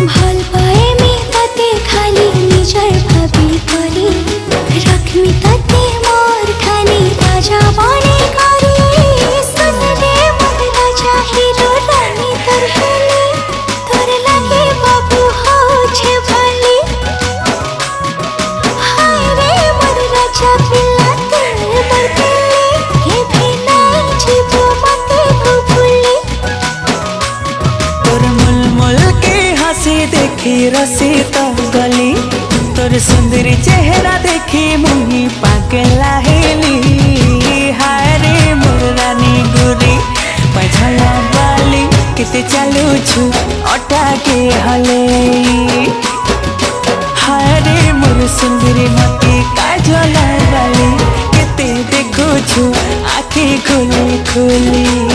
ভাল পায়ে মি তাতে খালি নিজর ভাবি করি রাখমি তাতে মোর খানি রাজা বনে করি সুনলে মন রাজা হিরো রানী তোর হেলে তোর লাগে বাবু হচ্ছে ভালি হায় রে মোর রাজা পিলা তোর বদলে কেবে নাই জীব মতে ভুলি तोर मुलमुल के हंसी देखी रसी तो गली तोर सुंदरी चेहरा देखी मुही पागला हेली हाय रे मोर रानी गुरी पझला बाली किते चालू छु अटा के हले हाय रे मोर सुंदरी मती काजला बाली किते देखो छु आँखें खुली खुली।